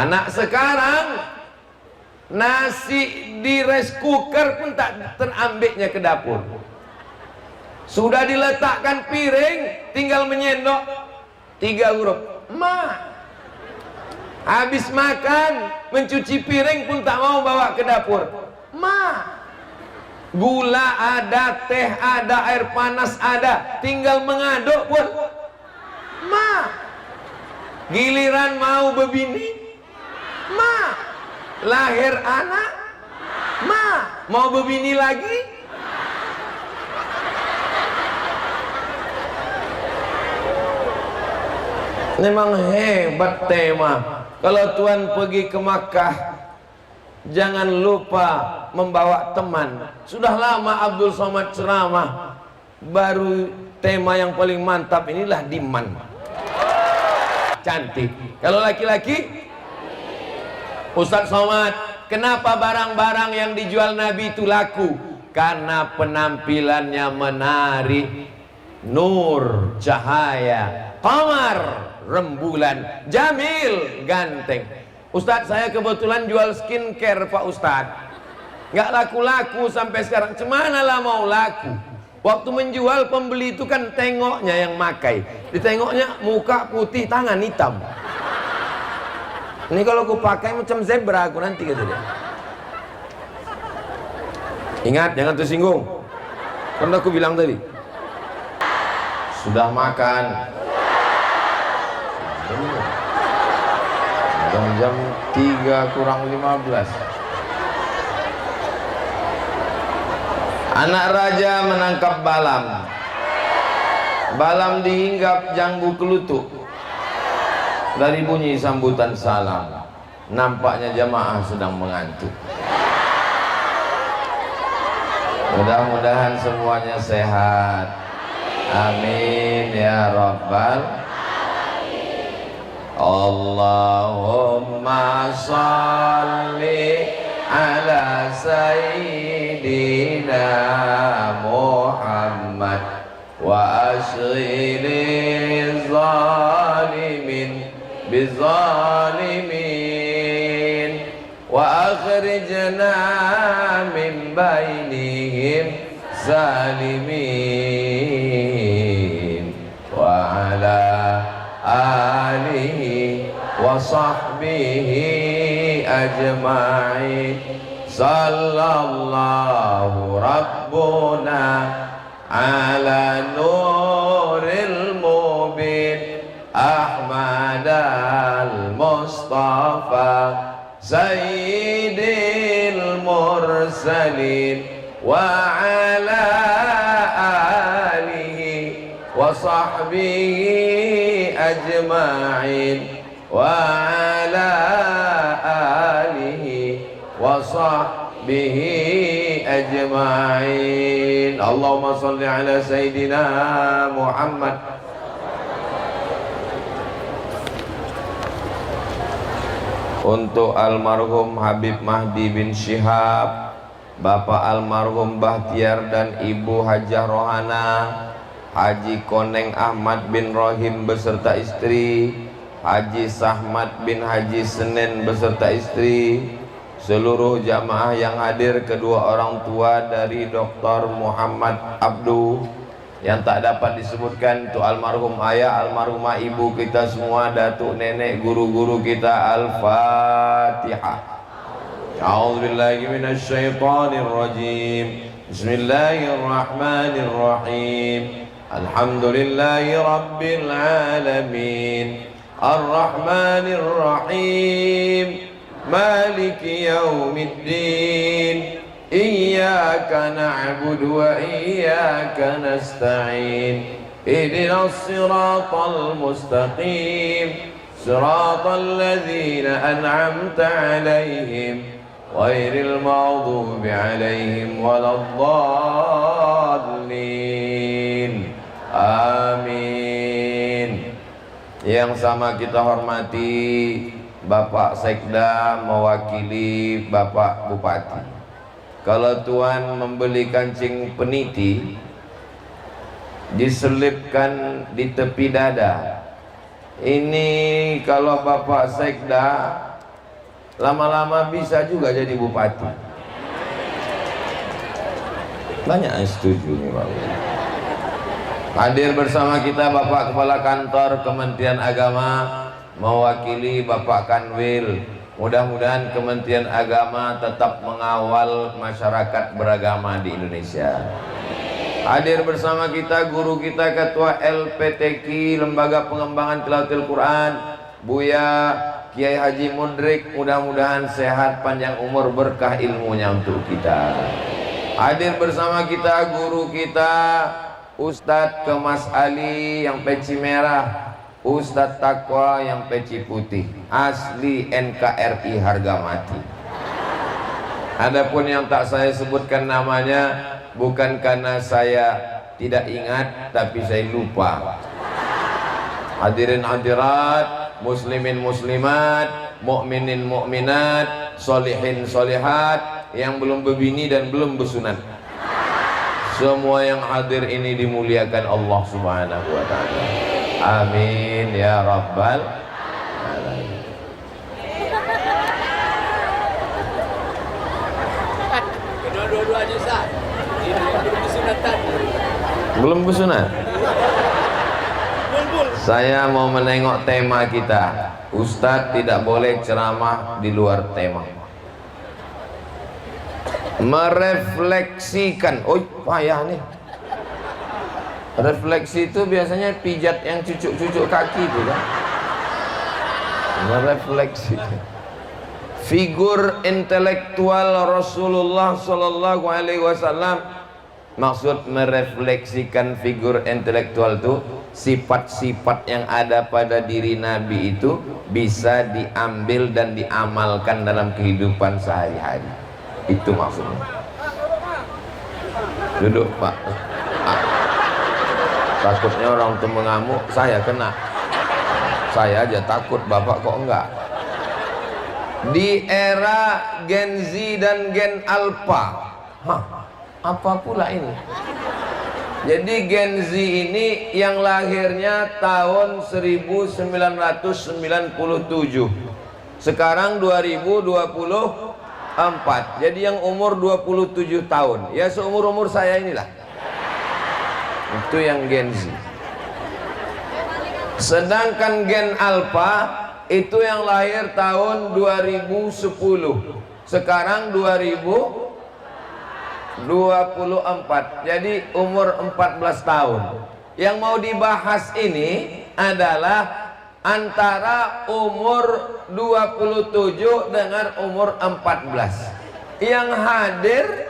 Anak sekarang nasi di rice cooker pun tak terambilnya ke dapur. Sudah diletakkan piring, tinggal menyendok 3 huruf, ma. Habis makan, mencuci piring pun tak mau bawa ke dapur, ma. Gula ada, teh ada, air panas ada, tinggal mengaduk pun, ma. Giliran mau bebini, ma. Lahir anak, ma. Mau bebini lagi, memang hebat tema. Kalau Tuhan pergi ke Makkah, jangan lupa membawa teman. Sudah lama Abdul Somad ceramah, baru tema yang paling mantap inilah diman. Cantik. Kalau laki-laki, Ustadz Somad, kenapa barang-barang yang dijual Nabi itu laku? Karena penampilannya menarik, nur, cahaya, qamar, rembulan, jamil, ganteng. Ustadz, saya kebetulan jual skincare Pak Ustadz, nggak laku-laku sampai sekarang. Cemana lah mau laku? Waktu menjual, pembeli itu kan tengoknya yang makai, ditengoknya muka putih, tangan hitam. Ini kalau aku pakai macam zebra aku nanti, kata dia. Ingat, jangan tersinggung. Karena aku bilang tadi, sudah makan. Jam 3 kurang 15. Anak raja menangkap Balam. Balam dihinggap janggu kelutuk. Dari bunyi sambutan salam, nampaknya jamaah sedang mengantuk. Mudah-mudahan semuanya sehat. Amin ya Rabbal. Allahumma salli ala sayyidina Muhammad wa ashghili zalimin bizalimin wa akhrijna min bainihim zalimin wa ala alihi wa sahbihi ajma'in. Sallallahu rabbuna ala nuril mubin Ahmad al-Mustafa Sayyidil Mursalin wa ala alihi wa sahbihi ajma'in wa ala alihi wa sahbihi ajma'in. Allahumma salli ala Sayyidina Muhammad. Untuk almarhum Habib Mahdi bin Syihab, Bapak almarhum Bahtiar dan Ibu Hajah Rohana, Haji Koneng Ahmad bin Rohim beserta istri, Haji Sahmat bin Haji Senen beserta istri, seluruh jamaah yang hadir, kedua orang tua dari Dr. Muhammad Abdu yang tak dapat disebutkan, untuk almarhum ayah, almarhumah ibu kita semua, datuk nenek, guru-guru kita. Al-Fatihah. A'udzubillahi minasyaitonir rajim. Bismillahirrahmanirrahim. Alhamdulillahi rabbil alamin. Ar-Rahmanir Rahim. Maliki yaumiddin. Iyyaka na'budu wa iyyaka nasta'in. Ihdinas siratal mustaqim. Siratal ladzina an'amta 'alaihim ghairil maghdubi 'alaihim waladdallin. Amin. Yang sama kita hormati Bapak Sekda mewakili Bapak Bupati. Kalau Tuhan membeli kancing peniti, diselipkan di tepi dada. Ini kalau Bapak Sekda lama-lama bisa juga jadi bupati. Banyak yang setuju nih Pak. Hadir bersama kita Bapak Kepala Kantor Kementerian Agama mewakili Bapak Kanwil. Mudah-mudahan Kementerian Agama tetap mengawal masyarakat beragama di Indonesia. Hadir bersama kita guru kita Ketua LPTQ Lembaga Pengembangan Tilawatil Quran Buya Kiai Haji Mudrik, mudah-mudahan sehat, panjang umur, berkah ilmunya untuk kita. Hadir bersama kita guru kita Ustadz Kemas Ali yang peci merah, Ustadz Takwa yang peci putih, asli NKRI harga mati. Adapun yang tak saya sebutkan namanya bukan karena saya tidak ingat, tapi saya lupa. Hadirin hadirat, muslimin muslimat, mukminin mukminat, solihin solihat yang belum berbini dan belum bersunat. Semua yang hadir ini dimuliakan Allah Subhanahu wa taala. Amin ya rabbal alamin. Dua-dua aja Ustaz. Ini belum bersunat tadi. Belum bersunat. Saya mau menengok tema kita. Ustadz tidak boleh ceramah di luar tema. Merefleksikan. Oh payah nih. Refleksi itu biasanya pijat yang cucuk-cucuk kaki itu kan. Merefleksikan figur intelektual Rasulullah Sallallahu Alaihi Wasallam. Maksud merefleksikan figur intelektual itu sifat-sifat yang ada pada diri Nabi itu bisa diambil dan diamalkan dalam kehidupan sehari-hari. Itu maksudnya. Duduk Pak. Takutnya orang itu mengamuk, saya kena. Saya aja takut, Bapak kok enggak. Di era Gen Z dan Gen Alpha, apa pula ini? Jadi Gen Z ini yang lahirnya tahun 1997, sekarang 2024. Jadi yang umur 27 tahun, ya seumur-umur saya inilah. Itu yang Gen Z. Sedangkan Gen Alpha itu yang lahir tahun 2010, sekarang 2024. Jadi umur 14 tahun. Yang mau dibahas ini adalah antara umur 27 dengan umur 14. Yang hadir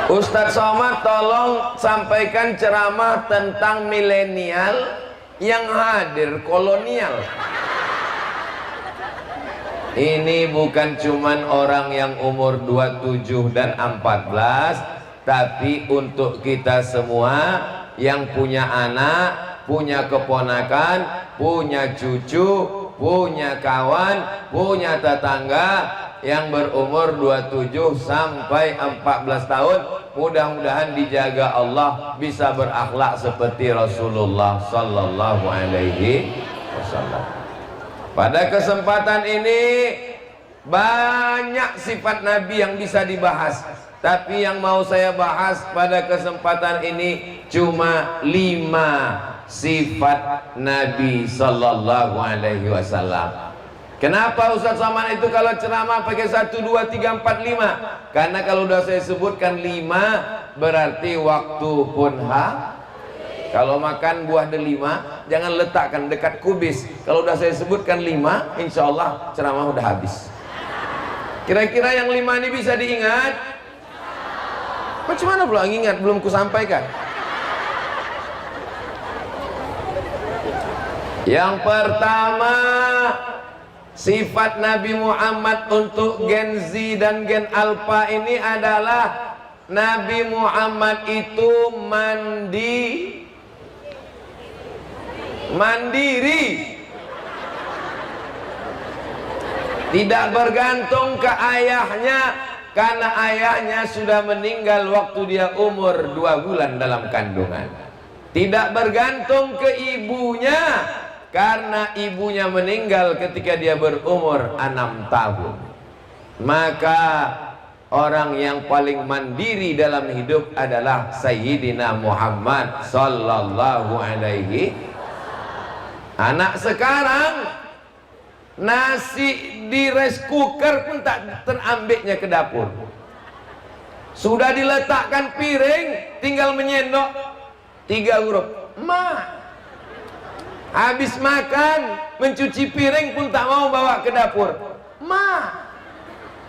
Ustadz Somad, tolong sampaikan ceramah tentang milenial yang hadir kolonial. Ini bukan cuman orang yang umur 27 dan 14, tapi untuk kita semua yang punya anak, punya keponakan, punya cucu, punya kawan, punya tetangga yang berumur 27 sampai 14 tahun, mudah-mudahan dijaga Allah bisa berakhlak seperti Rasulullah Sallallahu Alaihi Wasallam. Pada kesempatan ini banyak sifat Nabi yang bisa dibahas, tapi yang mau saya bahas pada kesempatan ini cuma 5 sifat Nabi Sallallahu Alaihi Wasallam. Kenapa Ustadz Somad itu kalau ceramah pakai 1, 2, 3, 4, 5? Karena kalau udah saya sebutkan 5 berarti waktu pun Kalau makan buah delima jangan letakkan dekat kubis. Kalau udah saya sebutkan 5, insya Allah ceramah udah habis. Kira-kira yang 5 ini bisa diingat? Bagaimana pula ingat belum kusampaikan? Yang pertama, sifat Nabi Muhammad untuk Gen Z dan Gen Alpha ini adalah Nabi Muhammad itu mandiri, tidak bergantung ke ayahnya, karena ayahnya sudah meninggal waktu dia umur 2 bulan dalam kandungan. tidak bergantung ke ibunya, karena ibunya meninggal ketika dia berumur 6 tahun. Maka orang yang paling mandiri dalam hidup adalah Sayyidina Muhammad sallallahu alaihi. Anak sekarang nasi di rice cooker pun tak terambilnya ke dapur. Sudah diletakkan piring, tinggal menyendok 3 huruf, ma. Habis makan, mencuci piring pun tak mau bawa ke dapur, ma.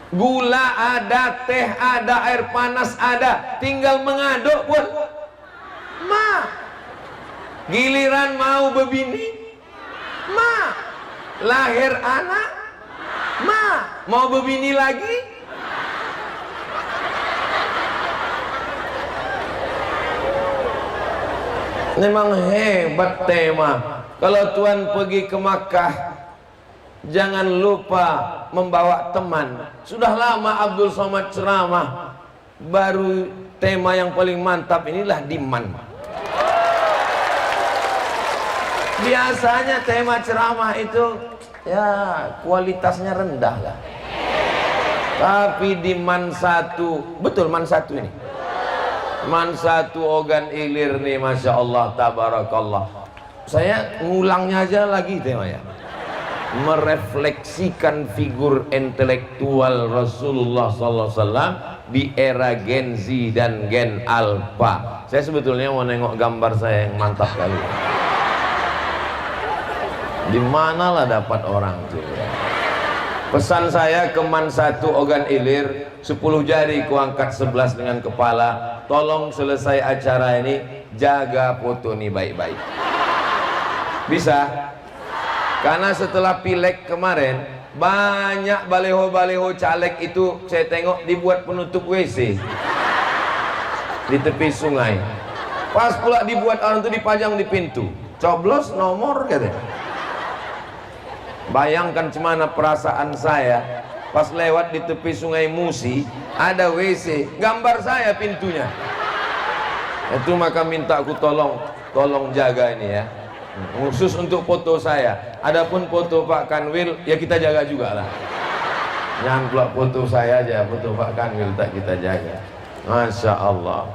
Gula ada, teh ada, air panas ada, tinggal mengaduk pun, ma. Giliran mau berbini, ma. Lahir anak, ma. Mau berbini lagi, memang hebat tema. Kalau Tuhan pergi ke Makkah, jangan lupa membawa teman. Sudah lama Abdul Somad ceramah, baru tema yang paling mantap inilah diman. Biasanya tema ceramah itu ya kualitasnya rendah lah. Tapi di Man 1, betul Man 1 ini. Man 1 Ogan Ilir nih, Masya Allah, tabarakallah. Saya ngulangnya aja lagi temanya, merefleksikan figur intelektual Rasulullah SAW di era Gen Z dan Gen Alpha. Saya sebetulnya mau nengok gambar saya yang mantap kali. Di manalah dapat orang tuh ya. Pesan saya ke Man 1 Ogan Ilir, 10 jari kuangkat 11 dengan kepala. Tolong selesai acara ini jaga foto ini baik-baik. Bisa? Karena setelah pileg kemarin, banyak baleho-baleho caleg itu saya tengok dibuat penutup WC di tepi sungai. Pas pula dibuat orang itu dipajang di pintu, coblos nomor katanya. Bayangkan cemana perasaan saya pas lewat di tepi sungai Musi, ada WC, gambar saya pintunya. Itu maka minta aku tolong jaga ini ya, khusus untuk foto saya. Adapun foto Pak Kanwil ya kita jaga juga lah. Jangan pula foto saya aja, foto Pak Kanwil tak kita jaga. Masya Allah.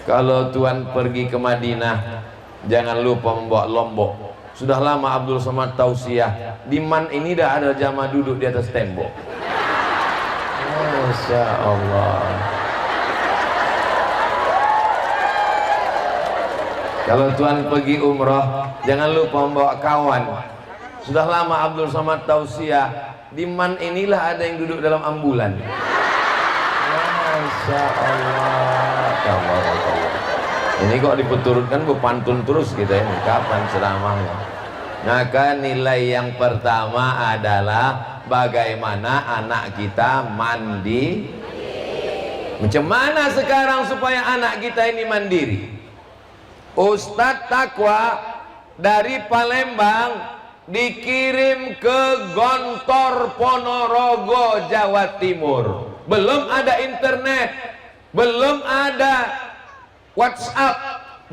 Kalau Tuhan pergi ke Madinah, jangan lupa membawa lombok. Sudah lama Abdul Somad tausiah, di Man ini dah ada jamaah duduk di atas tembok. Masya Allah. Kalau Tuhan pergi umroh, jangan lupa membawa kawan. Sudah lama Abdul Somad tausiah, di Man inilah ada yang duduk dalam ambulan. Masya Allah. Ini kok dipeturutkan berpantun terus kita ini, kapan ceramahnya? Maka nilai yang pertama adalah bagaimana anak kita mandi. Macam mana sekarang supaya anak kita ini mandiri? Ustadz Takwa dari Palembang dikirim ke Gontor Ponorogo, Jawa Timur. Belum ada internet, belum ada WhatsApp,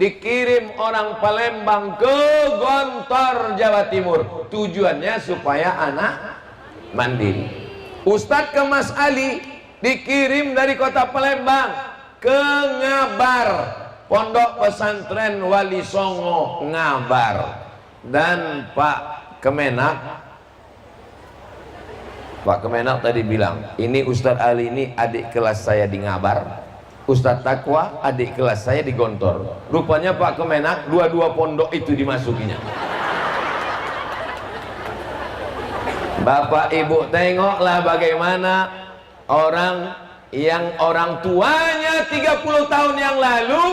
dikirim orang Palembang ke Gontor, Jawa Timur. Tujuannya supaya anak mandiri. Ustadz ke Mas Ali dikirim dari kota Palembang ke Ngabar, Pondok Pesantren Wali Songo Ngabar. Dan Pak Kemenak tadi bilang, ini Ustadz Ali ini adik kelas saya di Ngabar, Ustadz Takwa adik kelas saya di Gontor. Rupanya Pak Kemenak dua-dua pondok itu dimasukinya. Bapak Ibu tengoklah bagaimana orang yang orang tuanya 30 tahun yang lalu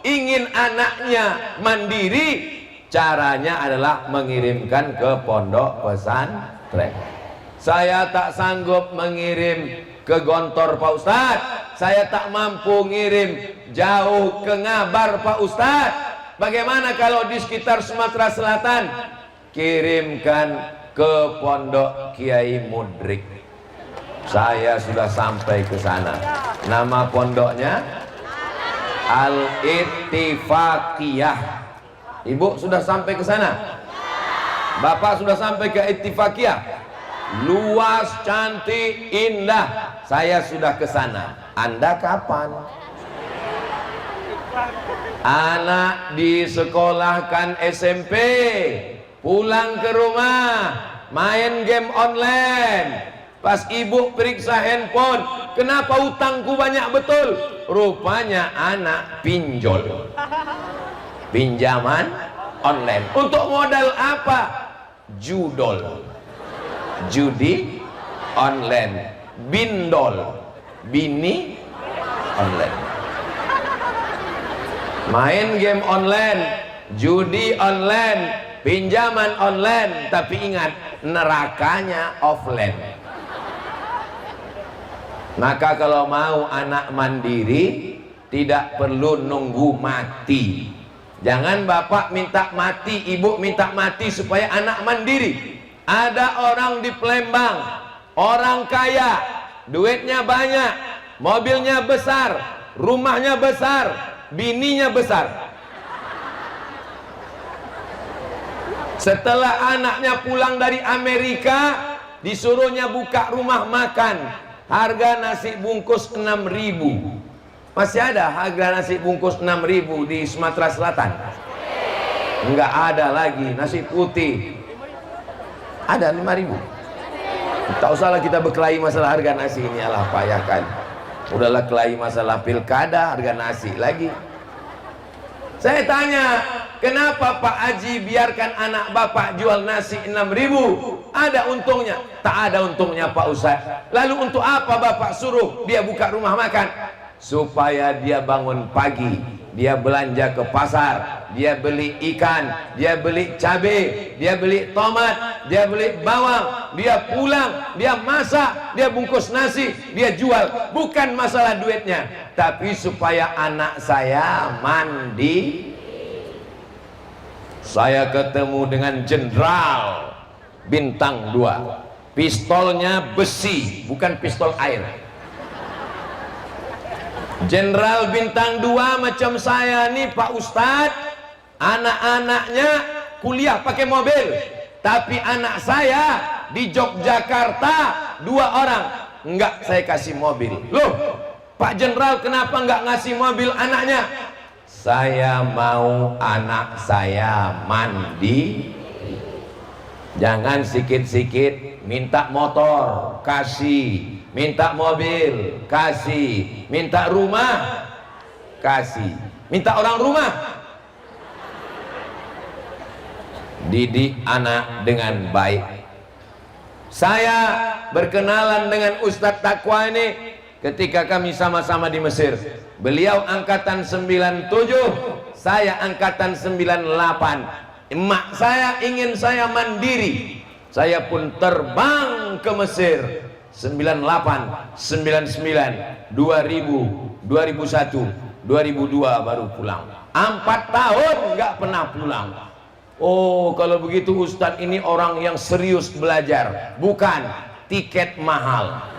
ingin anaknya mandiri, caranya adalah mengirimkan ke pondok pesantren. Saya tak sanggup mengirim ke Gontor Pak Ustadz, saya tak mampu ngirim jauh ke Ngabar Pak Ustadz. Bagaimana kalau di sekitar Sumatera Selatan? Kirimkan ke pondok Kiai Mudrik. Saya sudah sampai ke sana. Nama pondoknya Al-Ittifaqiyah. Ibu sudah sampai ke sana? Bapak sudah sampai ke Ittifaqiyah? Luas, cantik, indah. Saya sudah ke sana. Anda kapan? Anak disekolahkan SMP, pulang ke rumah, main game online. Pas ibu periksa handphone, kenapa utangku banyak betul? Rupanya anak pinjol, pinjaman online. Untuk modal apa? Judol, judi online, bindol, bini online. Main game online, judi online, pinjaman online. Tapi ingat, nerakanya offline. Maka kalau mau anak mandiri, tidak perlu nunggu mati. Jangan bapak minta mati, ibu minta mati supaya anak mandiri. Ada orang di Palembang, orang kaya, duitnya banyak, mobilnya besar, rumahnya besar, bininya besar. Setelah anaknya pulang dari Amerika, disuruhnya buka rumah makan. Harga nasi bungkus 6.000. Masih ada harga nasi bungkus 6.000 di Sumatera Selatan? Enggak ada lagi. Nasi putih ada 5.000. Tak usahlah kita berkelahi masalah harga nasi ini, alah payahkan. Udahlah kelahi masalah pilkada, harga nasi lagi. Saya tanya, kenapa Pak Haji biarkan anak bapak jual nasi 6.000? Ada untungnya? Tak ada untungnya Pak Ustaz. Lalu untuk apa bapak suruh dia buka rumah makan? Supaya dia bangun pagi, dia belanja ke pasar, dia beli ikan, dia beli cabai, dia beli tomat, dia beli bawang, dia pulang, dia masak, dia bungkus nasi, dia jual. Bukan masalah duitnya, tapi supaya anak saya mandi. Saya ketemu dengan jenderal bintang 2, pistolnya besi, bukan pistol air. Jenderal bintang 2 macam saya nih Pak Ustadz, anak-anaknya kuliah pakai mobil, tapi anak saya di Yogyakarta 2 orang, enggak saya kasih mobil. Loh Pak Jenderal, kenapa enggak ngasih mobil anaknya? Saya mau anak saya mandi. Jangan sikit-sikit minta motor, kasih, minta mobil, kasih, minta rumah, kasih, minta orang rumah. Didik anak dengan baik. Saya berkenalan dengan Ustadz Taqwa ini ketika kami sama-sama di Mesir. Beliau angkatan 97, saya angkatan 98. Emak saya ingin saya mandiri. Saya pun terbang ke Mesir 98, 99, 2000, 2001, 2002 baru pulang. 4 tahun nggak pernah pulang. Oh, kalau begitu Ustadz ini orang yang serius belajar. Bukan, tiket mahal.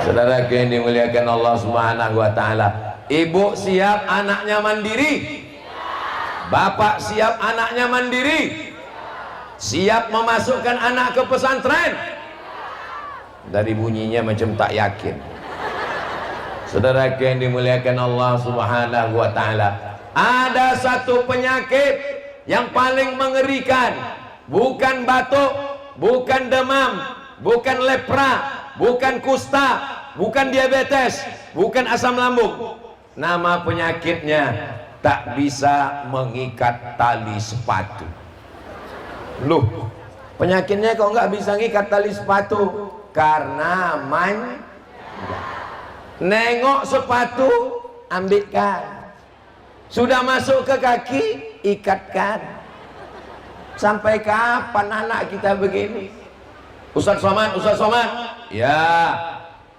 Saudara yang dimuliakan Allah Subhanahu wa taala, ibu siap anaknya mandiri? Bapak siap anaknya mandiri? Siap memasukkan anak ke pesantren? Dari bunyinya macam tak yakin. Saudara yang dimuliakan Allah Subhanahu wa taala, ada satu penyakit yang paling mengerikan. Bukan batuk, bukan demam, bukan lepra, bukan kusta, bukan diabetes, bukan asam lambung. Nama penyakitnya tak bisa mengikat tali sepatu. Loh, penyakitnya kok nggak bisa ngikat tali sepatu? Karena nengok sepatu, ambilkan. Sudah masuk ke kaki, ikatkan. Sampai kapan anak kita begini? Ustaz Somad, Ustaz Somad, ya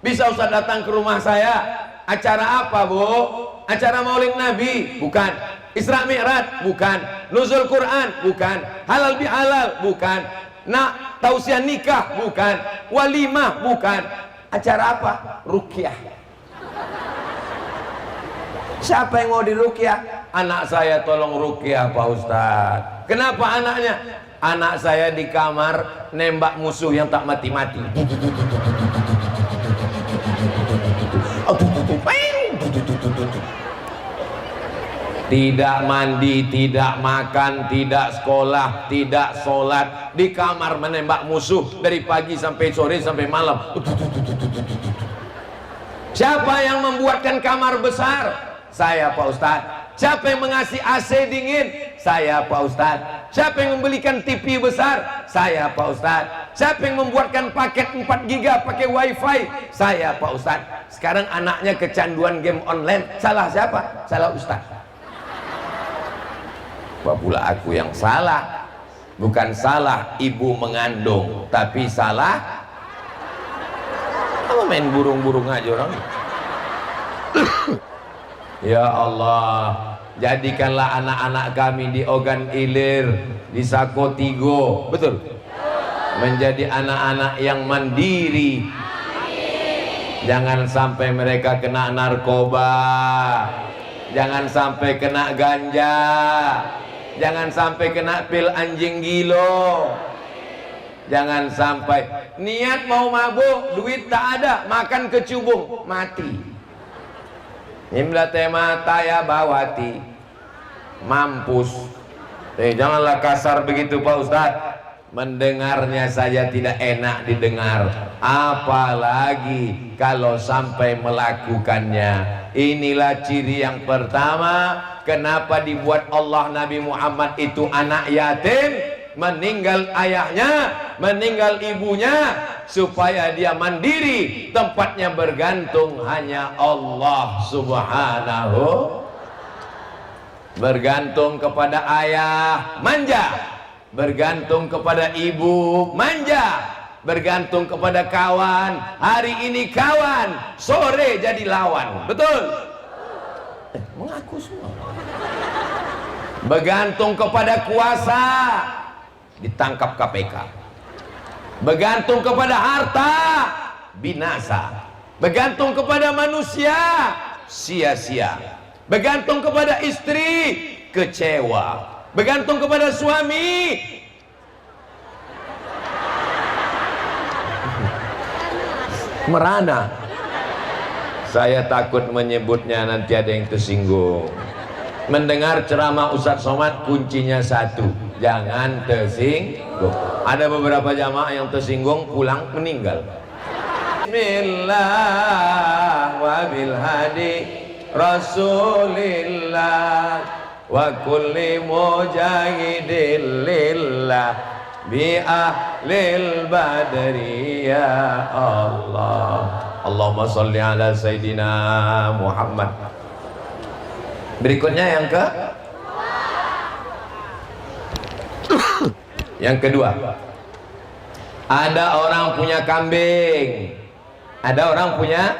bisa Ustaz datang ke rumah saya. Acara apa Bu? Acara Maulid Nabi? Bukan. Isra Mi'raj? Bukan. Nuzul Quran? Bukan. Halal bihalal? Bukan. Nah, tausiah nikah? Bukan. Walimah? Bukan. Acara apa? Ruqyah. Siapa yang mau diruqyah? Anak saya tolong ruqyah Pak Ustadz. Kenapa anaknya? Anak saya di kamar nembak musuh yang tak mati-mati. Tidak mandi, tidak makan, tidak sekolah, tidak sholat, di kamar menembak musuh dari pagi sampai sore sampai malam. Siapa yang membuatkan kamar besar? Saya Pak Ustadz. Siapa yang mengasih AC dingin? Saya Pak Ustadz. Siapa yang membelikan TV besar? Saya Pak Ustadz. Siapa yang membuatkan paket 4 giga pakai wifi? Saya Pak Ustadz. Sekarang anaknya kecanduan game online. Salah siapa? Salah Ustadz. Apa pula aku yang salah? Bukan salah ibu mengandung, tapi salah apa main burung-burung aja orang. Ya Allah, jadikanlah anak-anak kami di Ogan Ilir, di Sakotigo, betul? Menjadi anak-anak yang mandiri. Jangan sampai mereka kena narkoba, jangan sampai kena ganja, jangan sampai kena pil anjing gilo, jangan sampai niat mau mabuk, duit tak ada, makan kecubung, mati. Imlate mata ya bawati, mampus. Janganlah kasar begitu Pak Ustadz. Mendengarnya saja tidak enak didengar, apalagi kalau sampai melakukannya. Inilah ciri yang pertama. Kenapa dibuat Allah Nabi Muhammad itu anak yatim, meninggal ayahnya, meninggal ibunya, supaya dia mandiri, tempatnya bergantung hanya Allah Subhanahu. Bergantung kepada ayah, manja. Bergantung kepada ibu, manja. Bergantung kepada kawan, hari ini kawan, sore jadi lawan, betul? Mengaku semua. Bergantung kepada kuasa, ditangkap KPK. Bergantung kepada harta, binasa. Bergantung kepada manusia, sia-sia. Bergantung kepada istri, kecewa. Bergantung kepada suami, merana. Saya takut menyebutnya, nanti ada yang tersinggung. Mendengar ceramah Ustadz Somad kuncinya satu, jangan tersinggung. Ada beberapa jamaah yang tersinggung, pulang meninggal. Bismillah wa bil hadi Rasulillah wa kulli mujahidin lillah bi ahlil badri ya Allah. Allahumma salli ala Sayyidina Muhammad. Berikutnya yang kedua, ada orang punya kambing, ada orang punya,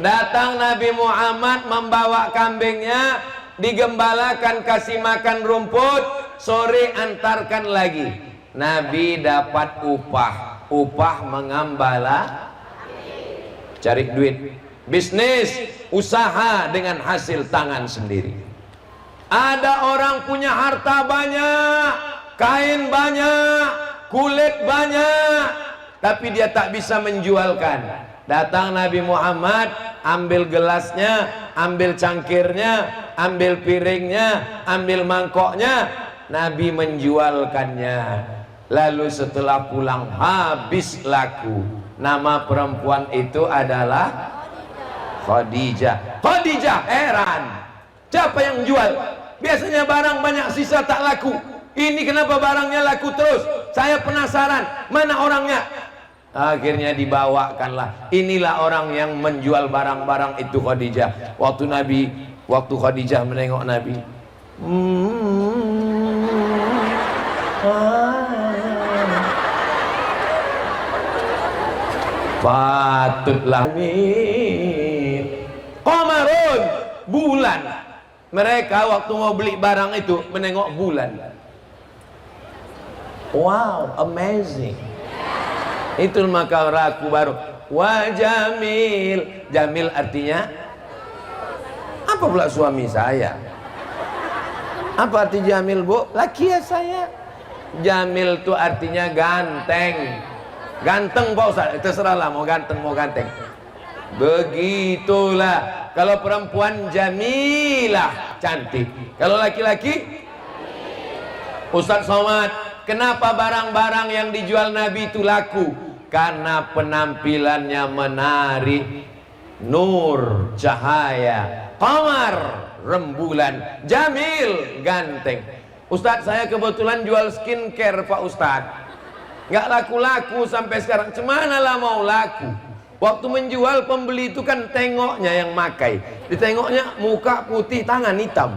datang Nabi Muhammad membawa kambingnya, digembalakan, kasih makan rumput, sore antarkan lagi. Nabi dapat upah mengembala, cari duit, bisnis, usaha dengan hasil tangan sendiri. Ada orang punya harta banyak, kain banyak, kulit banyak, tapi dia tak bisa menjualkan. Datang Nabi Muhammad, ambil gelasnya, ambil cangkirnya, ambil piringnya, ambil mangkoknya, Nabi menjualkannya. Lalu setelah pulang habis laku. Nama perempuan itu adalah Khadijah. Khadijah heran, siapa yang jual? Biasanya barang banyak sisa tak laku, ini kenapa barangnya laku terus? Saya penasaran, mana orangnya? Akhirnya dibawakanlah. Inilah orang yang menjual barang-barang itu, Khadijah. Waktu Khadijah menengok Nabi, patutlah Qamarun, bulan. Mereka waktu mau beli barang itu menengok bulan. Wow, amazing. Itu maka aku baru wa jamil. Jamil artinya apa pula suami saya? Apa arti jamil, Bu? Laki ya saya. Jamil itu artinya ganteng. Ganteng Pak Ustaz, terserahlah mau ganteng mau ganteng. Begitulah. Kalau perempuan jamilah, cantik. Kalau laki-laki Ustaz Somad, kenapa barang-barang yang dijual Nabi itu laku? Karena penampilannya menarik, nur, cahaya, qamar, rembulan, jamil, ganteng. Ustaz, saya kebetulan jual skincare Pak Ustaz. Nggak laku-laku sampai sekarang. Cemana lah mau laku? Waktu menjual pembeli itu kan tengoknya yang makai. Ditengoknya muka putih, tangan hitam.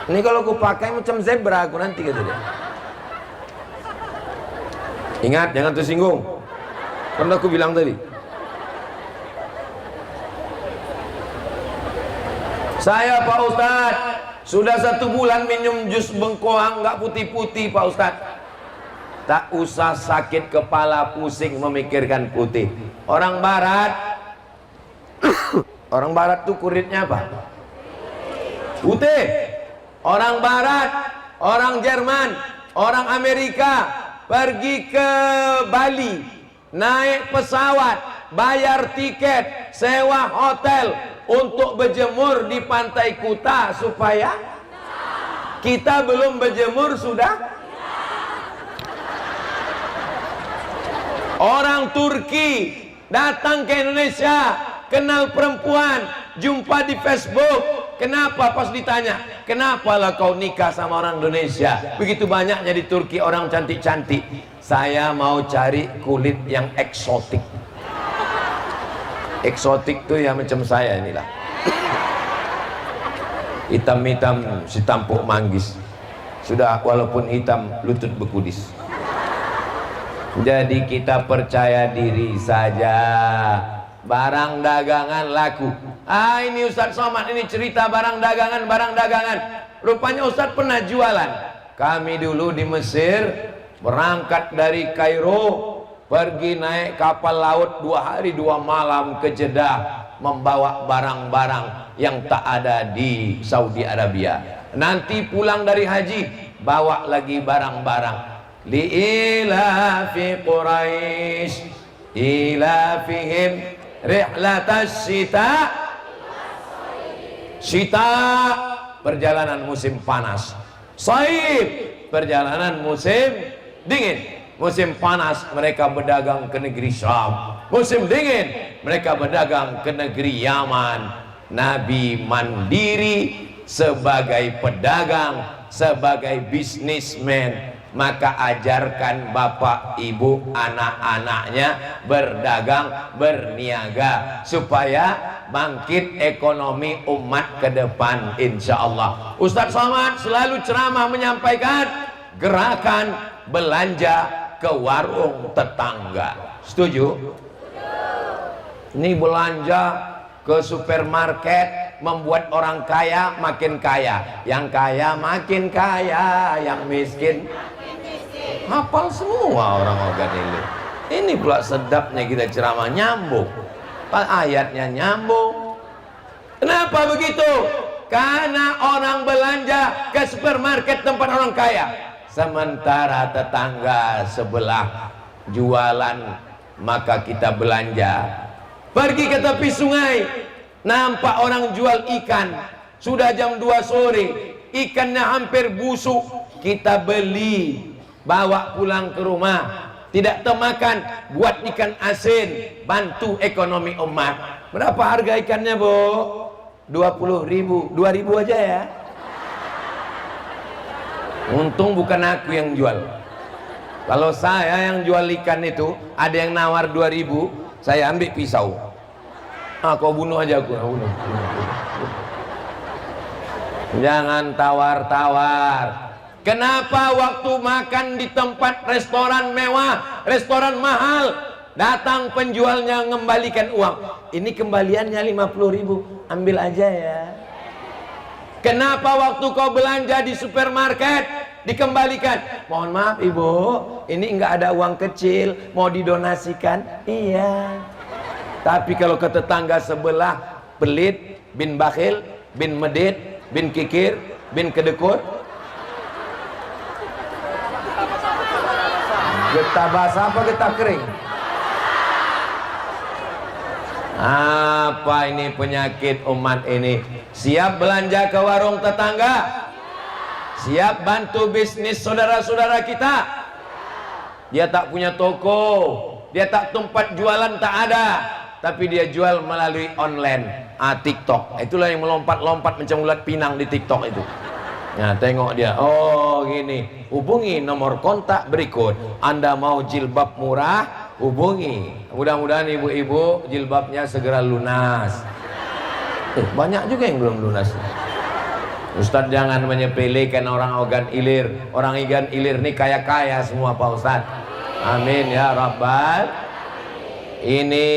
Ini kalau aku pakai macam zebra aku nanti gitu dia. Ingat jangan tersinggung. Pernah aku bilang tadi. Saya Pak Ustadz sudah 1 bulan minum jus bengkoang nggak putih-putih Pak Ustadz. Tak usah sakit kepala pusing memikirkan putih. Orang Barat, orang Barat tuh kulitnya apa? Putih. Orang Barat, orang Jerman, orang Amerika pergi ke Bali, naik pesawat, bayar tiket, sewa hotel untuk berjemur di pantai Kuta supaya kita belum berjemur sudah. Orang Turki datang ke Indonesia, kenal perempuan, jumpa di Facebook. Kenapa pas ditanya, kenapa lah kau nikah sama orang Indonesia? Begitu banyaknya di Turki orang cantik-cantik. Saya mau cari kulit yang eksotik. Eksotik tuh ya macam saya inilah. Hitam-hitam si tampuk manggis. Sudah walaupun hitam lutut bekudis. Jadi kita percaya diri saja. Barang dagangan laku. Ini Ustadz Somad, ini cerita barang dagangan. Rupanya Ustadz pernah jualan. Kami dulu di Mesir berangkat dari Kairo, pergi naik kapal laut 2 hari 2 malam ke Jeddah, membawa barang-barang yang tak ada di Saudi Arabia. Nanti pulang dari haji, bawa lagi barang-barang. Li'ilafi Quraisy ilafihim rihlatas syita, perjalanan musim panas. Saib, perjalanan musim dingin. Musim panas mereka berdagang ke negeri Syam. Musim dingin mereka berdagang ke negeri Yaman. Nabi mandiri sebagai pedagang, sebagai bisnismen. Maka ajarkan bapak, ibu, anak-anaknya berdagang, berniaga supaya bangkit ekonomi umat ke depan insyaallah. Ustadz Somad selalu ceramah menyampaikan gerakan belanja ke warung tetangga. Setuju? Ini belanja ke supermarket membuat orang kaya makin kaya, yang kaya makin kaya, yang miskin hafal semua orang organ ini. Ini pula sedapnya kita ceramah, nyambung, ayatnya nyambung. Kenapa begitu? Karena orang belanja ke supermarket tempat orang kaya, sementara tetangga sebelah jualan, maka kita belanja. Pergi ke tepi sungai, nampak orang jual ikan, sudah jam 2 sore, ikannya hampir busuk, kita beli, bawa pulang ke rumah, tidak termakan, buat ikan asin, bantu ekonomi umat. Berapa harga ikannya, Bu? 20.000, 2.000 aja ya. Untung bukan aku yang jual. Kalau saya yang jual ikan itu, ada yang nawar 2.000, saya ambil pisau. Kau bunuh aja aku. Bunuh. Jangan tawar-tawar. Kenapa waktu makan di tempat restoran mewah, restoran mahal, datang penjualnya mengembalikan uang? Ini kembaliannya 50.000, ambil aja ya. Kenapa waktu kau belanja di supermarket, dikembalikan. Mohon maaf ibu, ini enggak ada uang kecil, mau didonasikan? Iya. Tapi kalau ke tetangga sebelah pelit, bin bakhil, bin medit, bin kikir, bin kedekut, getah basah apa getah kering? Apa ini penyakit umat ini? Siap belanja ke warung tetangga? Siap bantu bisnis saudara-saudara kita? Dia tak punya toko, dia tak tempat jualan, tak ada, tapi dia jual melalui online, TikTok. Itulah yang melompat-lompat macam ulat pinang di TikTok itu. Nah, tengok dia, oh gini, hubungi nomor kontak berikut. Anda mau jilbab murah, hubungi. Mudah-mudahan ibu-ibu jilbabnya segera lunas. Banyak juga yang belum lunas. Ustadz jangan menyepelekan orang organ ilir. Orang organ ilir ini kaya-kaya semua Pak Ustadz. Amin ya Rabbal. Ini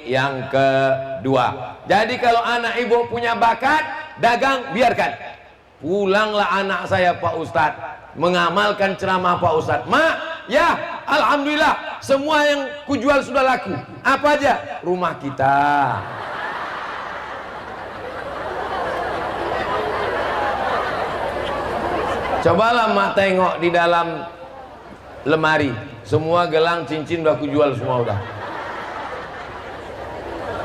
yang kedua. Jadi kalau anak ibu punya bakat dagang, biarkan. Pulanglah anak saya Pak Ustadz mengamalkan ceramah Pak Ustadz. Mak, ya alhamdulillah semua yang kujual sudah laku. Apa aja? Rumah kita. Cobalah mak tengok di dalam lemari, semua gelang cincin udah kujual semua udah.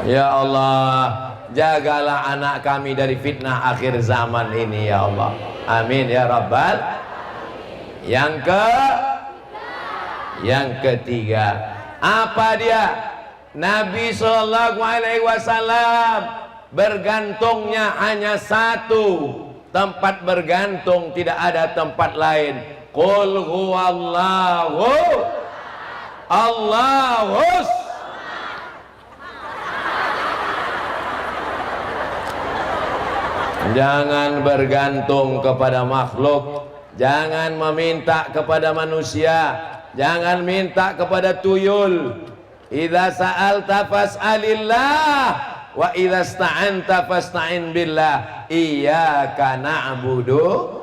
Ya Allah, jagalah anak kami dari fitnah akhir zaman ini ya Allah. Amin ya Rabbal. Yang ketiga, apa dia? Nabi Shallallahu Alaihi Wasallam bergantungnya hanya satu tempat bergantung, tidak ada tempat lain. Qul huwallahu Allahus. Jangan bergantung kepada makhluk, jangan meminta kepada manusia, jangan minta kepada tuyul. Idza sa'alta fas'alillah wa idza sta'anta fasta'in billah. Iyyaka na'budu.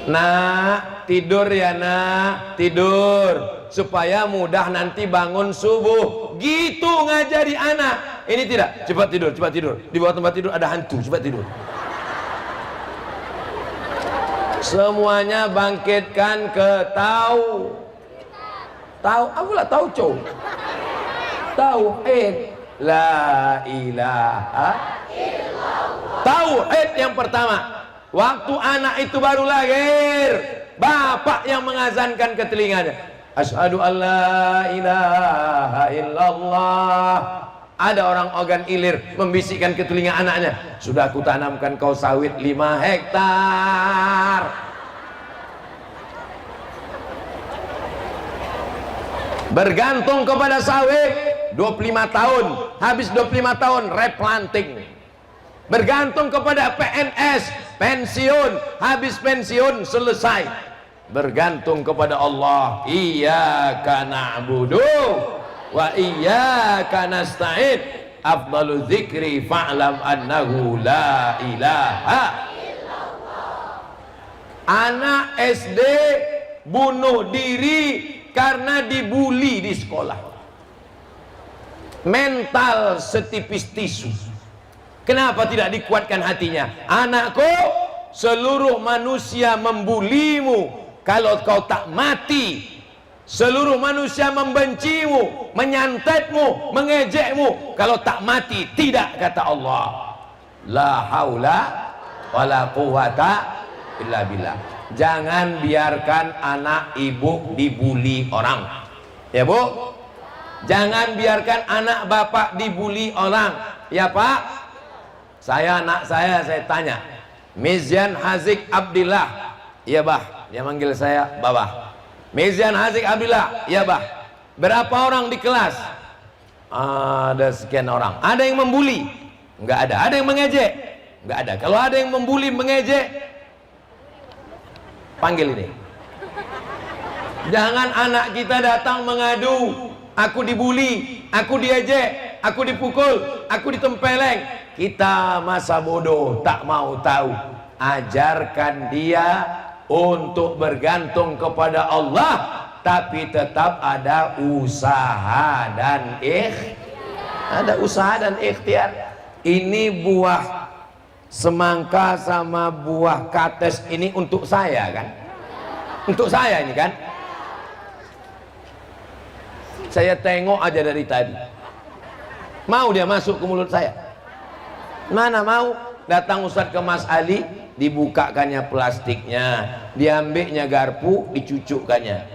Nak, tidur ya nak, tidur supaya mudah nanti bangun subuh. Gitu ngajari anak. Ini tidak, cepat tidur, cepat tidur. Di bawah tempat tidur ada hantu, cepat tidur. Semuanya bangkitkan ke tahu. Tahu, akulah tahu cow. Tauhid, la ilaha illallah. Tauhid yang pertama. Waktu anak itu baru lahir, bapak yang mengazankan ke telinganya. Asyhadu an la ilaha illallah. Ada orang organ ilir membisikkan ke telinga anaknya, sudah aku tanamkan kau sawit 5 hektar. Bergantung kepada sawit 25 tahun, habis 25 tahun replanting. Bergantung kepada PNS, pensiun, habis pensiun selesai. Bergantung kepada Allah, iyyaka na'budu wa iyyaka nasta'in. Afdalu dzikri fa'lam annahu la ilaha illallah. Anak SD bunuh diri karena dibully di sekolah. Mental setipis tisu. Kenapa tidak dikuatkan hatinya? Anakku, seluruh manusia membulimu. Kalau kau tak mati, seluruh manusia membencimu, menyantetmu, mengejekmu. Kalau tak mati, tidak, kata Allah. La haula wala quwata illa billah. Jangan biarkan anak ibu dibuli orang. Ya bu? Jangan biarkan anak bapak dibuli orang. Ya pak? Anak saya tanya. Mizyan Hazik Abdillah. Ya bah, dia manggil saya babah. Mizyan Hazik Abdillah. Ya bah. Berapa orang di kelas? Ada sekian orang. Ada yang membuli? Enggak ada. Ada yang mengejek? Enggak ada. Kalau ada yang membuli, mengejek, panggil ini. Jangan anak kita datang mengadu, aku dibuli, aku diejek, aku dipukul, aku ditempeleng. Kita masa bodoh, tak mau tahu. ajarkan dia untuk bergantung kepada Allah, tapi tetap ada usaha dan ikhtiar. Ini buah semangka sama buah kates ini untuk saya kan, untuk saya ini kan. Saya tengok aja dari tadi, mau dia masuk ke mulut saya? Mana mau. Datang Ustadz ke Mas Ali, dibukakannya plastiknya, diambilnya garpu, dicucukkannya.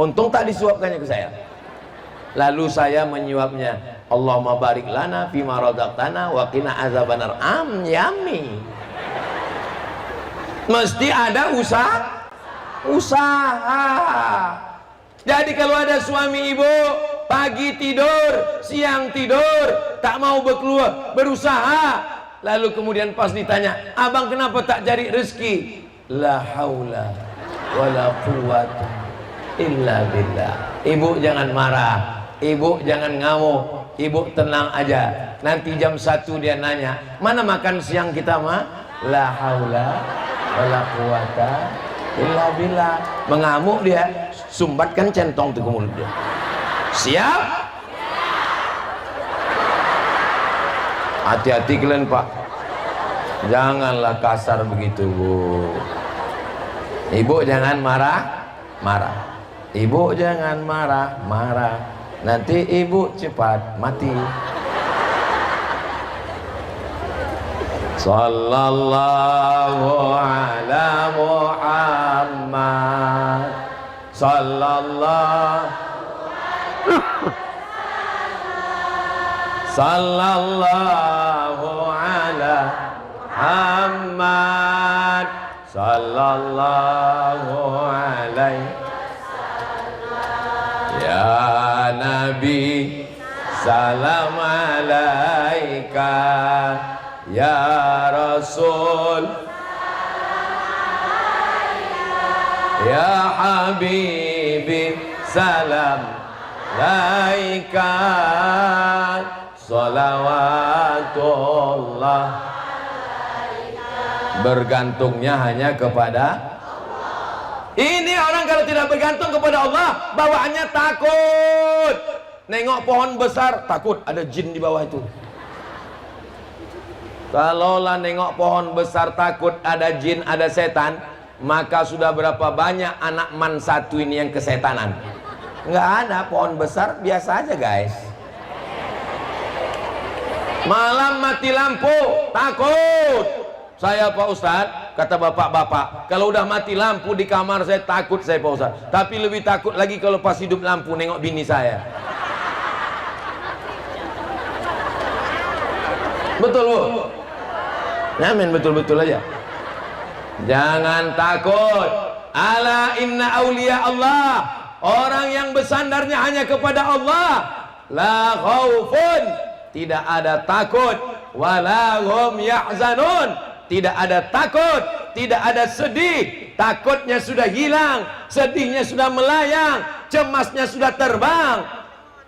Untung tak disuapkannya ke saya. Lalu saya menyuapnya. Allahumma barik lana fima razaqtana wa qina azabannar. Yummy. Mesti ada usaha. Jadi kalau ada suami ibu pagi tidur, siang tidur, tak mau berusaha, lalu kemudian pas ditanya, abang kenapa tak cari rezeki? La haula wala quwwata illa billah. Ibu jangan marah, ibu jangan ngamuk, ibu tenang aja. Nanti jam 1 dia nanya, mana makan siang kita mah? La haula wala quwwata illa billah. Mengamuk dia, sumbatkan centong tuh ke mulut dia. Siap? Hati-hati kalian Pak, janganlah kasar begitu Bu. Ibu jangan marah. Ibu jangan marah. Nanti ibu cepat mati. Sallallahu ala Muhammad. Sallallahu ala Muhammad. Sallallahu alaihi ya Nabi, salam alaika ya Rasul, ya Habibi, salam alaika, salawatullah. Bergantungnya hanya kepada Allah. Ini orang kalau tidak bergantung kepada Allah, bawaannya takut. Nengok pohon besar, takut ada jin di bawah itu. Kalaulah nengok pohon besar takut ada jin, ada setan, maka sudah berapa banyak anak man satu ini yang kesetanan. Nggak ada pohon besar, biasa aja guys. Malam mati lampu, takut. Saya Pak Ustadz, kata bapak-bapak, kalau udah mati lampu di kamar saya takut saya Pak Ustadz. Tapi lebih takut lagi kalau pas hidup lampu nengok bini saya. Betul Bu? Amin, betul-betul aja. Jangan takut. Ala inna awliya Allah, orang yang bersandarnya hanya kepada Allah, la khaufun, tidak ada takut, wala hum yahzanun, tidak ada takut, tidak ada sedih. Takutnya sudah hilang, sedihnya sudah melayang, cemasnya sudah terbang,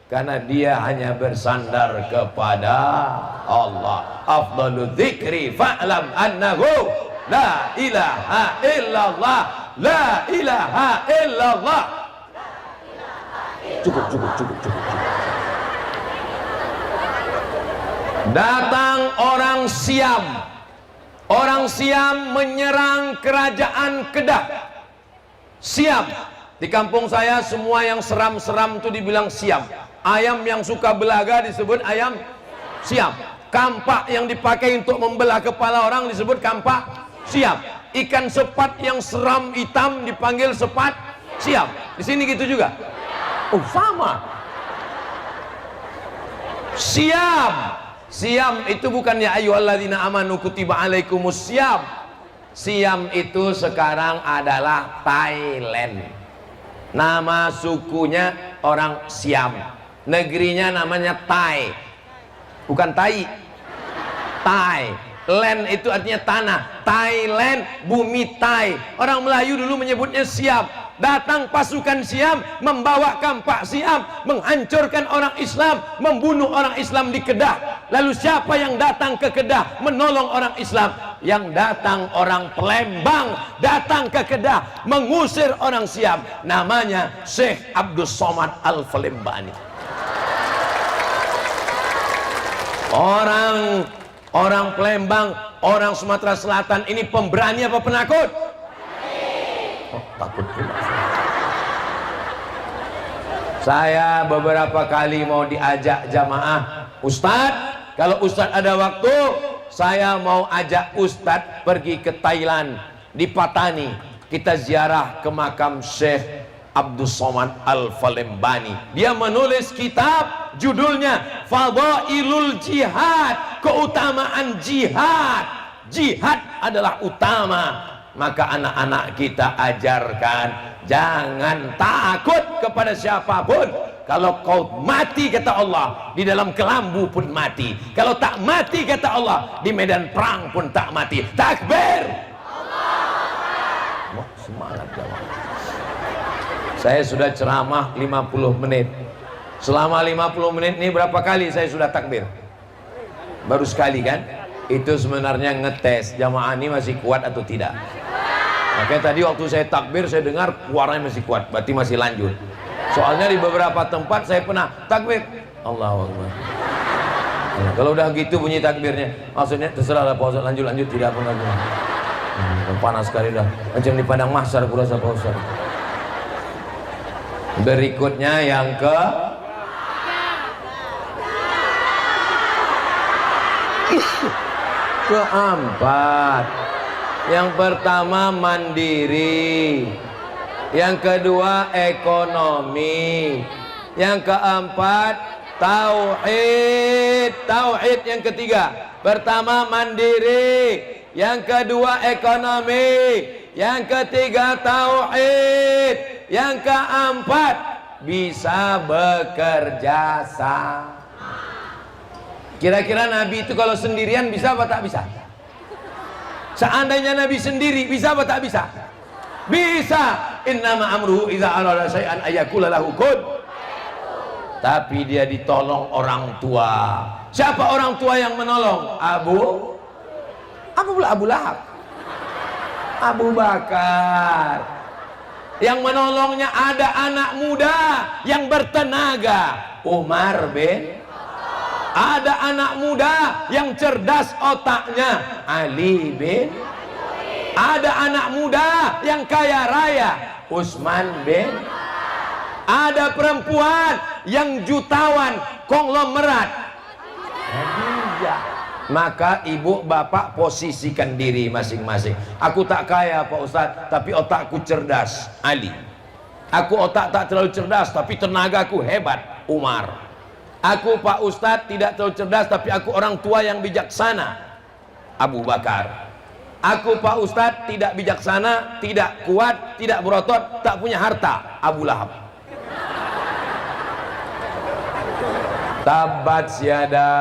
karena dia hanya bersandar kepada Allah. Afdalu dzikri fa'lam annahu la ilaha illallah, la ilaha illallah. Cukup. Datang orang Siam. Orang Siam menyerang kerajaan Kedah. Siam. Di kampung saya semua yang seram-seram itu dibilang Siam. Ayam yang suka belaga disebut ayam Siam. Kampak yang dipakai untuk membelah kepala orang disebut kampak Siam. Ikan sepat yang seram hitam dipanggil sepat Siam. Di sini gitu juga. Oh, sama. Siam. Siam itu bukan ya ayyuhalladzina amanu kutiba alaikumus siam. Siam itu sekarang adalah Thailand. Nama sukunya orang Siam. Negerinya namanya Thai. Bukan Tai. Thai. Land itu artinya tanah. Thailand, bumi Thai. Orang Melayu dulu menyebutnya Siam. Datang pasukan Siam, membawa kampak Siam, menghancurkan orang Islam, membunuh orang Islam di Kedah. Lalu siapa yang datang ke Kedah menolong orang Islam? yang datang orang Palembang, datang ke Kedah, mengusir orang Siap. Namanya Syekh Abdus Somad Al-Falembani. Orang Palembang, orang Sumatera Selatan ini pemberani apa penakut? Oh, takut pula. Saya beberapa kali mau diajak jamaah, Ustadz, kalau Ustadz ada waktu, saya mau ajak Ustadz pergi ke Thailand, di Patani, kita ziarah ke makam Syekh Abdus Somad Al-Falembani. Dia menulis kitab, judulnya Fadailul Jihad, keutamaan jihad. Jihad adalah utama. Maka anak-anak kita ajarkan, jangan takut kepada siapapun. Kalau kau mati, kata Allah, di dalam kelambu pun mati. Kalau tak mati, kata Allah, di medan perang pun tak mati. Takbir! Wah, semangat jamaah. Saya sudah ceramah 50 menit. Selama 50 menit ini berapa kali saya sudah takbir? Baru sekali kan? Itu sebenarnya ngetes jamaah ini masih kuat atau tidak. Makanya tadi waktu saya takbir, saya dengar suaranya masih kuat, berarti masih lanjut. Soalnya di beberapa tempat saya pernah takbir, Allahu Akbar. Kalau udah gitu bunyi takbirnya, maksudnya terserah lah Pak Ustaz, lanjut tidak apa lagi. Panas sekali dah, macam di padang mahsyar kurasa Pak Ustaz. Berikutnya yang keempat. Yang pertama mandiri, yang kedua ekonomi, yang keempat tauhid. Tauhid yang ketiga. Pertama mandiri, yang kedua ekonomi, yang ketiga tauhid, yang keempat bisa bekerja sama. Kira-kira Nabi itu kalau sendirian bisa apa tak bisa? Seandainya Nabi sendiri bisa apa tak bisa? Bisa. Innama amruhu idza arada syai'an ayaqula lahu kun. Tapi dia ditolong orang tua. Siapa orang tua yang menolong? Abu Lahab. Abu Bakar. Yang menolongnya ada anak muda yang bertenaga, Umar bin. Ada anak muda yang cerdas otaknya, Ali bin. Ada anak muda yang kaya raya, Utsman bin. Ada perempuan yang jutawan, konglomerat, Khadijah. Maka ibu bapak posisikan diri masing-masing. Aku tak kaya Pak Ustadz, tapi otakku cerdas, Ali. Aku otak tak terlalu cerdas, tapi tenagaku hebat, Umar. Aku Pak Ustadz tidak terlalu cerdas, tapi aku orang tua yang bijaksana, Abu Bakar. Aku Pak Ustadz tidak bijaksana, tidak kuat, tidak berotot, tak punya harta, Abu Lahab. Tabat syada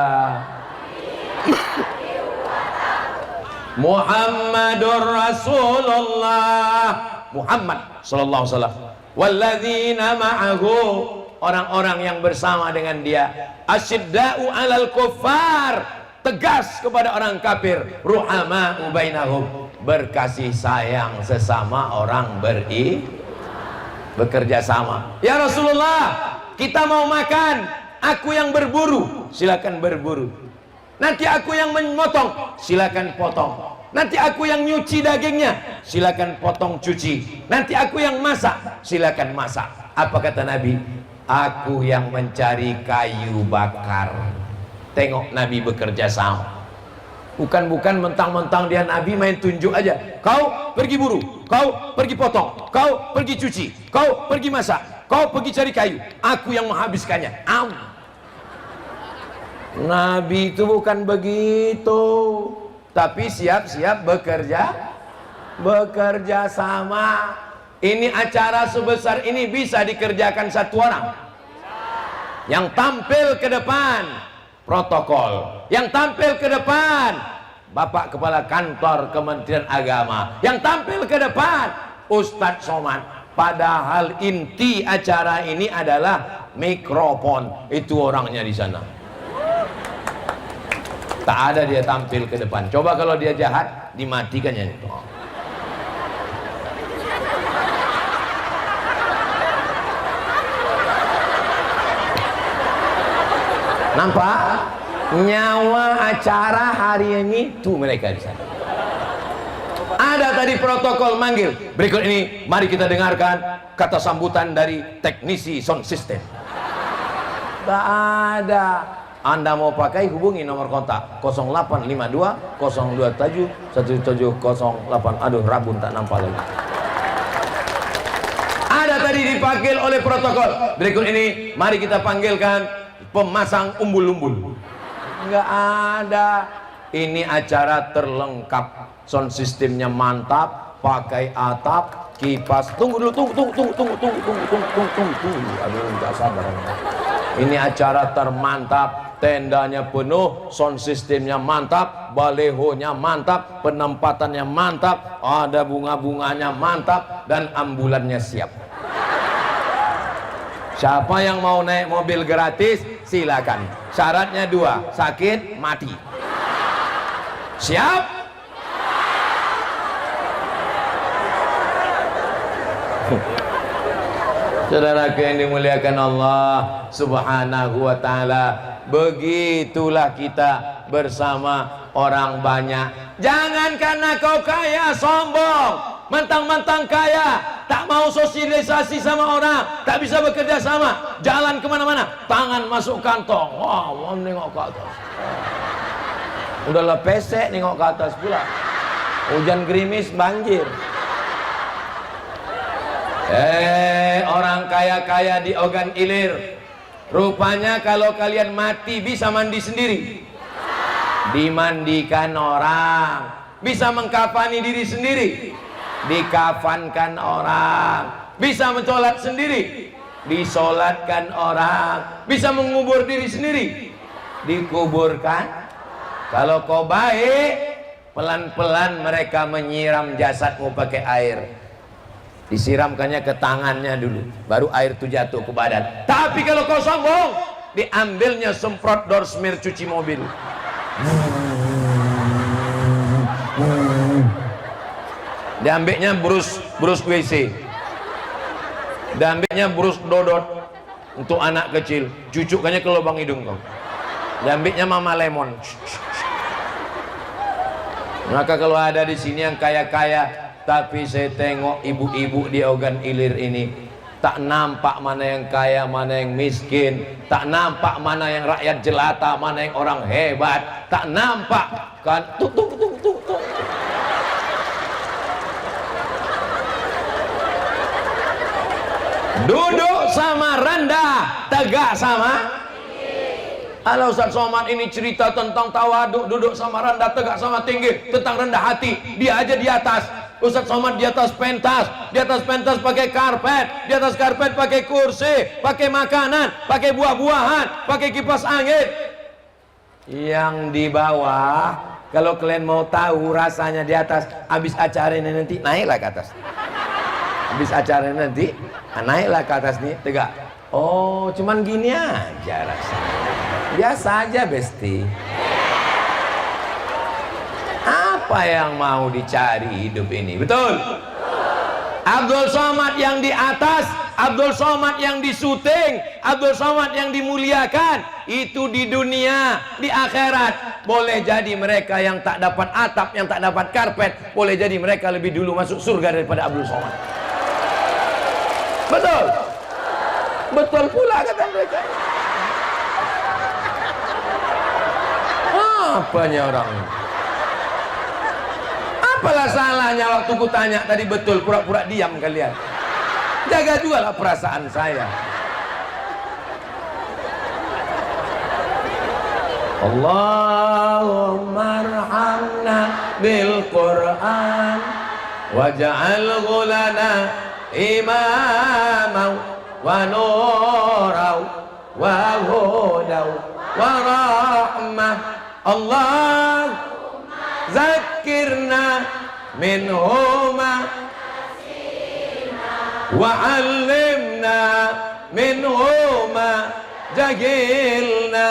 Muhammadur Rasulullah, Muhammad sallallahu alaihi wasallam, walladzina ma'ahu, orang-orang yang bersama dengan dia, asyidda'u alal kuffar, tegas kepada orang kafir, ruhama'u bainahum, berkasih sayang sesama orang bekerja sama. Ya Rasulullah, kita mau makan, aku yang berburu, silakan berburu. Nanti aku yang memotong, silakan potong. Nanti aku yang nyuci dagingnya, silakan potong cuci. Nanti aku yang masak, silakan masak. Apa kata Nabi? Aku yang mencari kayu bakar. Tengok Nabi bekerja sama. Bukan mentang-mentang dia Nabi main tunjuk aja. Kau pergi buru, kau pergi potong, kau pergi cuci, kau pergi masak, kau pergi cari kayu. Aku yang menghabiskannya. Nabi itu bukan begitu. Tapi siap-siap bekerja sama. Ini acara sebesar ini bisa dikerjakan satu orang. Yang tampil ke depan protokol, yang tampil ke depan Bapak Kepala Kantor Kementerian Agama, yang tampil ke depan Ustadz Somad. Padahal inti acara ini adalah mikrofon. Itu orangnya di sana. Tak ada dia tampil ke depan. Coba kalau dia jahat, dimatikannya itu. Nampak? Nyawa acara hari ini tuh mereka di sana. Ada tadi protokol manggil. Berikut ini mari kita dengarkan kata sambutan dari teknisi sound system. Gak ada. Anda mau pakai hubungi nomor kontak 0852 027 1708. Aduh, rabun tak nampak lagi. Ada tadi dipanggil oleh protokol. Berikut ini mari kita panggilkan pemasang umbul-umbul. Enggak ada. Ini acara terlengkap, sound sistemnya mantap, pakai atap, kipas. Tunggu dulu, tunggu. Aduh, enggak sabar. Ini acara termantap, tendanya penuh, sound sistemnya mantap, balehonya mantap, penempatannya mantap, ada bunga-bunganya mantap, dan ambulannya siap. Siapa yang mau naik mobil gratis, silakan. Syaratnya 2, sakit, mati. Siap? Saudaraku yang dimuliakan Allah Subhanahu wa ta'ala, begitulah kita bersama orang banyak. Jangan karena kau kaya sombong, mentang-mentang kaya tak mau sosialisasi sama orang, tak bisa bekerja sama, jalan kemana-mana tangan masuk kantong. Wah, mau nengok ke atas, udahlah pesek nengok ke atas pula, hujan gerimis banjir. Orang kaya-kaya di Ogan Ilir, rupanya kalau kalian mati bisa mandi sendiri, dimandikan orang, bisa mengkafani diri sendiri, dikafankan orang, bisa mencolat sendiri, disolatkan orang, bisa mengubur diri sendiri, dikuburkan. Kalau kau baik, pelan-pelan mereka menyiram jasadmu pakai air, disiramkannya ke tangannya dulu, baru air itu jatuh ke badan. Tapi kalau kau sombong, diambilnya semprot dorsmir cuci mobil, diambilnya brus WC, diambilnya brus dodot untuk anak kecil, cucukkannya ke lubang hidung kau, diambilnya mama lemon. Maka kalau ada di sini yang kaya-kaya, tapi saya tengok ibu-ibu di Ogan Ilir ini, tak nampak mana yang kaya, mana yang miskin, tak nampak mana yang rakyat jelata, mana yang orang hebat, tak nampak kan. Tuk. Duduk sama rendah, tegak sama. Kalau Ustaz Somad ini cerita tentang tawaduk, duduk sama rendah, tegak sama tinggi, tentang rendah hati, dia aja di atas. Ustaz Somad di atas pentas, pakai karpet, di atas karpet pakai kursi, pakai makanan, pakai buah-buahan, pakai kipas angin. Yang di bawah, kalau kalian mau tahu rasanya di atas, habis acara ini nanti naiklah ke atas. Habis acara ini nanti naiklah ke atas nih, tegak. Oh, cuman gini aja rasanya. Biasa aja, Besti. Apa yang mau dicari hidup ini? Betul? Abdul Somad yang di atas, Abdul Somad yang disuting, Abdul Somad yang dimuliakan, itu di dunia, di akhirat. Boleh jadi mereka yang tak dapat atap, yang tak dapat karpet, boleh jadi mereka lebih dulu masuk surga daripada Abdul Somad. Betul? Betul pula kata mereka. Apanya orang? Apalah salahnya waktu ku tanya tadi? Betul, pura-pura diam kalian. Jaga juga lah perasaan saya. Allahumma arhamna bil Qur'an waj'alhu lana imaman wa nuran wa hudan wa rahmah. Allah zakirna minhuma wa allimna minhuma jahilna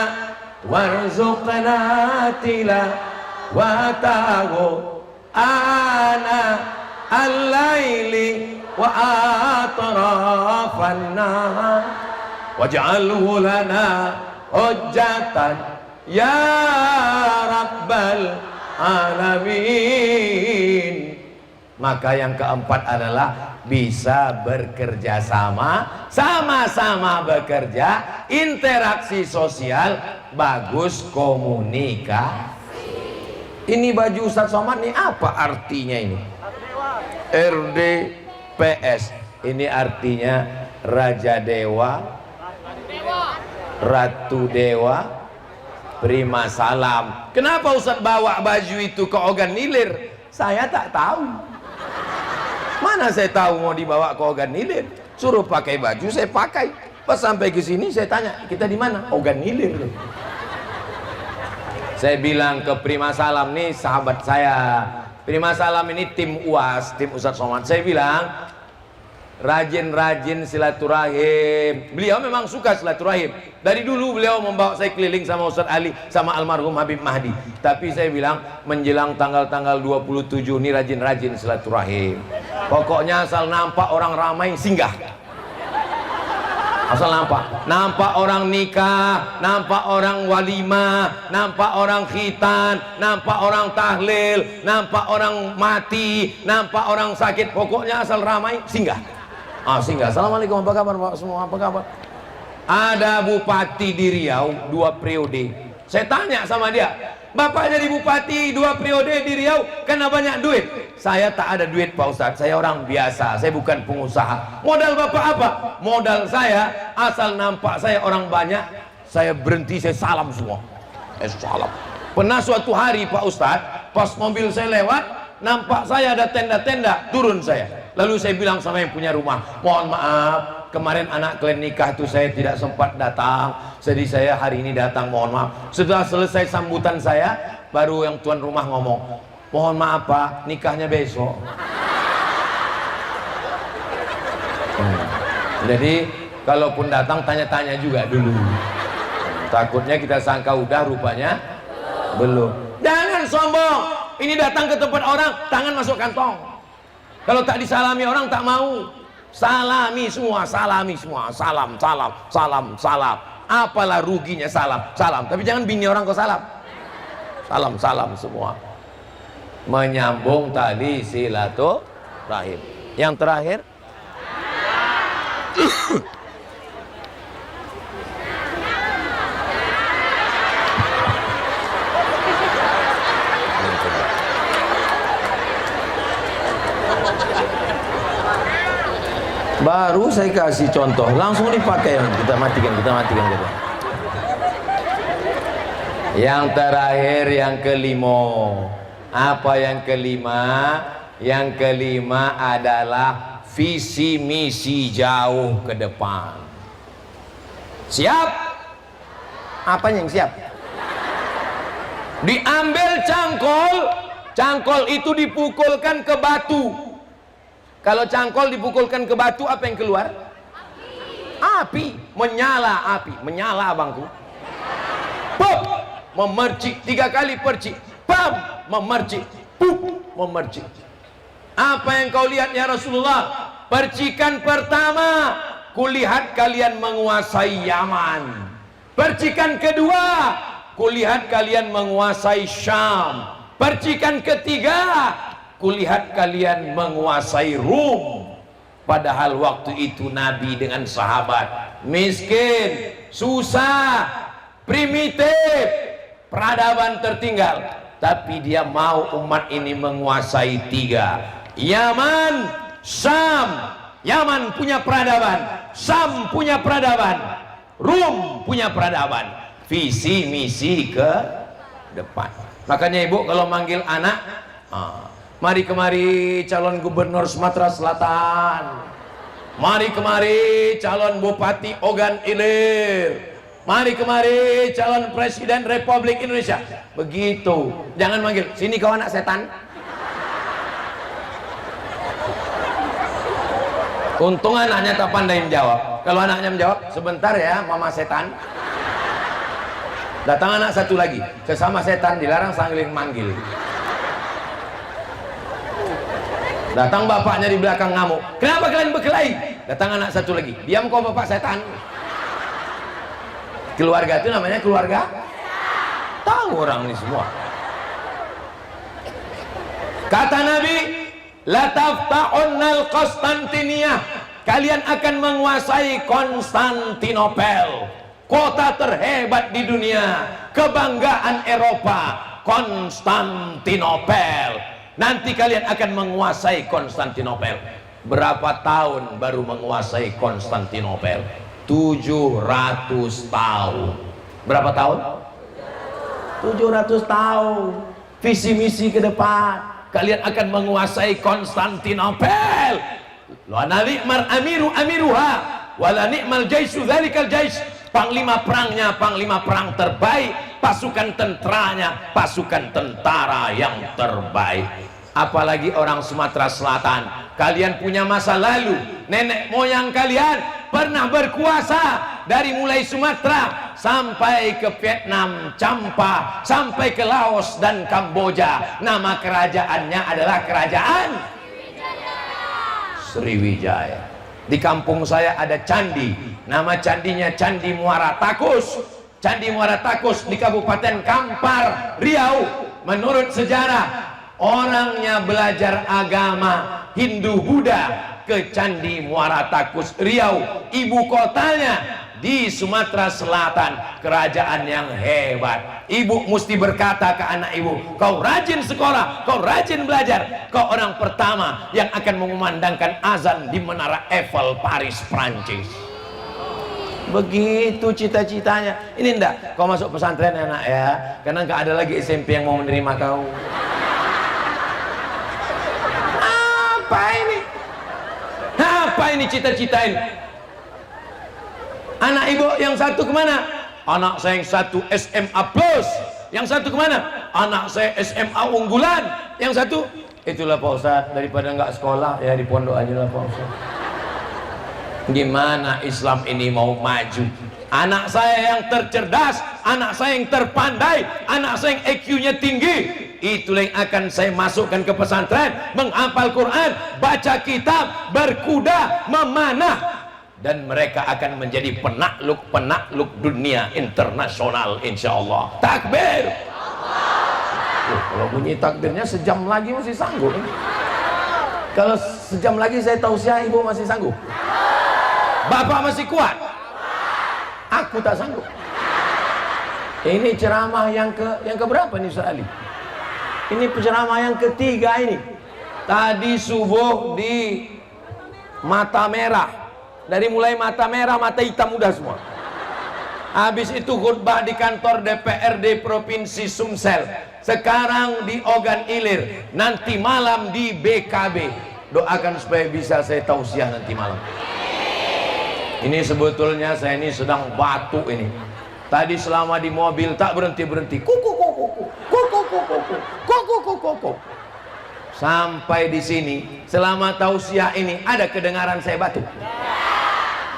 warzuqna tilawatahu ana al-laili wa atrafan nahar waj'alhu lana hujjatan ya rabbal alamin. Maka yang keempat adalah bisa bekerja sama, sama-sama bekerja, interaksi sosial, bagus komunikasi. Ini baju Ustaz Somad nih apa artinya ini? RDPS. Ini artinya Raja Dewa, Ratu Dewa, Prima Salam. Kenapa Ustaz bawa baju itu ke Ogan Ilir? Saya tak tahu. Mana saya tahu mau dibawa ke Ogan Ilir? Suruh pakai baju, saya pakai. Pas sampai ke sini saya tanya, kita di mana? Ogan Ilir. Saya bilang ke Prima Salam nih, sahabat saya. Prima Salam ini tim UAS, tim Ustaz Somad. Saya bilang, rajin-rajin silaturahim. Beliau memang suka silaturahim. Dari dulu beliau membawa saya keliling sama Ustaz Ali, sama almarhum Habib Mahdi. Tapi saya bilang, menjelang tanggal-tanggal 27 ini rajin-rajin silaturahim. Pokoknya asal nampak orang ramai, singgah. Asal nampak orang nikah, nampak orang walimah, nampak orang khitan, nampak orang tahlil, nampak orang mati, nampak orang sakit, pokoknya asal ramai, singgah. Singgah. Assalamualaikum, apa kabar Pak semua, apa kabar? Ada bupati di Riau 2 periode. Saya tanya sama dia, Bapak jadi bupati 2 periode di Riau karena banyak duit. Saya tak ada duit Pak Ustadz, saya orang biasa, saya bukan pengusaha. Modal Bapak apa? Modal saya, asal nampak saya orang banyak, saya berhenti, saya salam semua. Salam. Pernah suatu hari Pak Ustadz, pas mobil saya lewat, nampak saya ada tenda-tenda, turun saya. Lalu saya bilang sama yang punya rumah, mohon maaf, kemarin anak kalian nikah itu saya tidak sempat datang, jadi saya hari ini datang, mohon maaf. Setelah selesai sambutan saya, baru yang tuan rumah ngomong, mohon maaf Pak, nikahnya besok. Jadi kalaupun datang tanya-tanya juga dulu, takutnya kita sangka udah, rupanya belum. Jangan sombong, ini datang ke tempat orang, tangan masuk kantong. Kalau tak disalami orang tak mau. Salami semua, salam, salam. Apalah ruginya salam. Tapi jangan bini orang kau salam. Salam semua. Menyambung tali silaturahim. Yang terakhir, baru saya kasih contoh, langsung dipakai. Kita matikan kita. Yang terakhir, yang kelima. Apa yang kelima? Yang kelima adalah visi misi jauh ke depan. Siap? Apa yang siap? Diambil cangkol itu dipukulkan ke batu. Kalau cangkol dipukulkan ke batu, apa yang keluar? Api. Menyala abangku. Pop, memercik 3 kali percik. Pam, memercik. Pup, memercik. Apa yang kau lihat ya Rasulullah? Percikan pertama, kulihat kalian menguasai Yaman. Percikan kedua, kulihat kalian menguasai Syam. Percikan ketiga, kulihat kalian menguasai Rum. Padahal waktu itu Nabi dengan sahabat miskin, susah, primitif, peradaban tertinggal, tapi dia mau umat ini menguasai 3, Yaman, Syam. Yaman punya peradaban, Syam punya peradaban, Rum punya peradaban. Visi misi ke depan. Makanya ibu kalau manggil anak, mari kemari calon gubernur Sumatera Selatan, mari kemari calon bupati Ogan Ilir, mari kemari calon presiden Republik Indonesia. Begitu. Jangan manggil, sini kau anak setan. Untung anaknya tak pandai menjawab. Kalau anaknya menjawab, sebentar ya mama setan. Datang anak satu lagi, sesama setan dilarang saling manggil. Datang bapaknya di belakang ngamuk, kenapa kalian berkelahi? Datang anak satu lagi, diam kau bapak setan. Keluarga itu namanya keluarga. Tahu orang ini semua. Kata Nabi, la tafta'unnal Konstantiniyah, kalian akan menguasai Konstantinopel, kota terhebat di dunia, kebanggaan Eropa, Konstantinopel. Nanti kalian akan menguasai Konstantinopel. Berapa tahun baru menguasai Konstantinopel? 700 tahun. Berapa tahun? 700 tahun. Visi misi ke depan, kalian akan menguasai Konstantinopel. La ni'mal amiru amiruha wa la ni'mal jaisu dzalikal jais. Panglima perangnya panglima perang terbaik, pasukan tentaranya pasukan tentara yang terbaik. Apalagi orang Sumatera Selatan, kalian punya masa lalu, nenek moyang kalian pernah berkuasa dari mulai Sumatera sampai ke Vietnam, Champa, sampai ke Laos dan Kamboja. Nama kerajaannya adalah kerajaan Sriwijaya. Di kampung saya ada candi, nama candinya Candi Muara Takus. Candi Muara Takus di Kabupaten Kampar, Riau. Menurut sejarah, orangnya belajar agama Hindu Buddha ke Candi Muara Takus, Riau. Ibu kotanya di Sumatera Selatan, kerajaan yang hebat. Ibu mesti berkata ke anak ibu, kau rajin sekolah, kau rajin belajar, kau orang pertama yang akan mengumandangkan azan di Menara Eiffel, Paris, Prancis. Begitu cita-citanya. Ini enggak, kau masuk pesantren enak ya, karena enggak ada lagi SMP yang mau menerima kau. Apa ini? Apa ini cita-cita ini? Anak ibu yang satu kemana? Anak saya yang satu SMA plus. Yang satu kemana? Anak saya SMA unggulan. Yang satu, itulah Pak Ustadz, daripada nggak sekolah ya di pondok aja lah Pak Ustadz. Gimana Islam ini mau maju? Anak saya yang tercerdas, anak saya yang terpandai, anak saya yang IQ-nya tinggi, itulah yang akan saya masukkan ke pesantren, menghafal Quran, baca kitab, berkuda, memanah, dan mereka akan menjadi penakluk dunia internasional insyaallah. Takbir. Kalau bunyi takbirnya sejam lagi masih sanggup. Kalau sejam lagi saya tausiah, ibu masih sanggup? Bapak masih kuat? Aku tak sanggup. Ini ceramah yang keberapa nih Ustaz Ali? Ini ceramah yang ketiga ini. Tadi subuh di Mata Merah. Dari mulai Mata Merah, mata hitam udah semua. Habis itu khutbah di kantor DPRD Provinsi Sumsel. Sekarang di Ogan Ilir. Nanti malam di BKB. Doakan supaya bisa saya tausiah nanti malam. Ini sebetulnya saya ini sedang batuk ini. Tadi selama di mobil tak berhenti-berhenti. Kuku. Sampai di sini selama tausiah ini ada kedengaran saya batuk.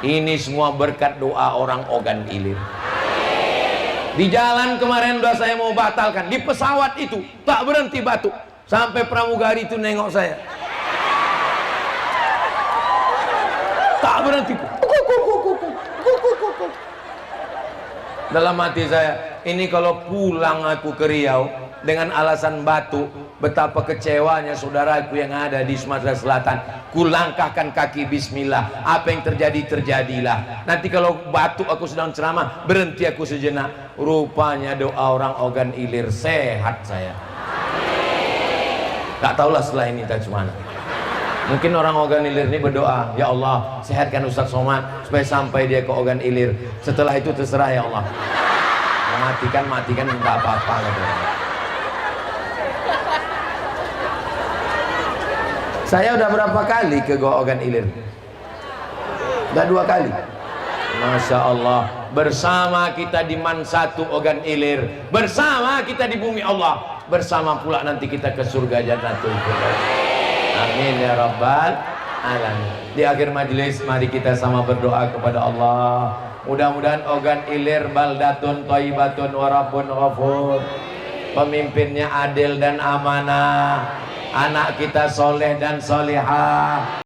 Ini semua berkat doa orang Ogan Ilir. Di jalan kemarin doa saya mau batalkan, di pesawat itu tak berhenti batuk sampai pramugari itu nengok saya. Tak berhenti. Dalam hati saya, ini kalau pulang aku ke Riau dengan alasan batuk, betapa kecewanya saudaraku yang ada di Sumatera Selatan. Kulangkahkan kaki bismillah, apa yang terjadi terjadilah. Nanti kalau batuk aku sedang ceramah, berhenti aku sejenak. Rupanya doa orang Ogan Ilir, sehat saya. Tak tahulah setelah ini tak cumana. Mungkin orang Ogan Ilir ini berdoa, ya Allah sehatkan Ustaz Somad supaya sampai dia ke Ogan Ilir. Setelah itu terserah ya Allah. Matikan enggak apa-apa gitu. Saya udah berapa kali ke Goa Ogan Ilir? Udah 2 kali. Masya Allah. Bersama kita di Man 1 Ogan Ilir, bersama kita di bumi Allah, bersama pula nanti kita ke surga Jannatul Firdaus. Amin ya rabbal alamin. Di akhir majelis mari kita sama berdoa kepada Allah. Mudah-mudahan Ogan Ilir baldatun thayyibatun wa rabbun ghafur. Pemimpinnya adil dan amanah, anak kita soleh dan solihah.